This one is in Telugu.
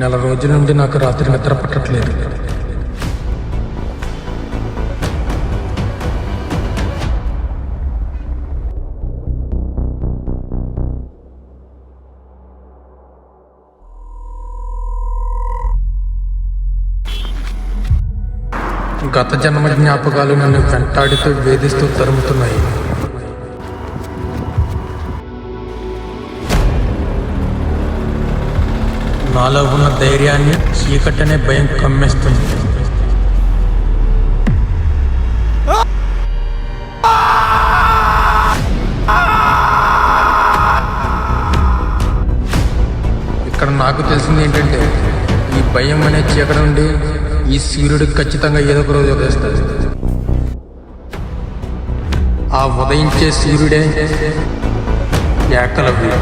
నెల రోజుల నుండి నాకు రాత్రి నిద్ర పట్టట్లేదు. గత జన్మ జ్ఞాపకాలు నన్ను వెంటాడుతూ వేధిస్తూ తరుముతున్నాయి. నాలో ఉన్న ధైర్యాన్ని చీకటనే భయం కమ్మేస్తుంది. ఇక్కడ నాకు తెలిసింది ఏంటంటే, ఈ భయం అనే చీకటి నుండి ఈ సూర్యుడికి ఖచ్చితంగా ఏదో ఒక రోజు ఉదయిస్తుంది. ఆ ఉదయించే సూర్యుడే ఏకలవ్యుడు.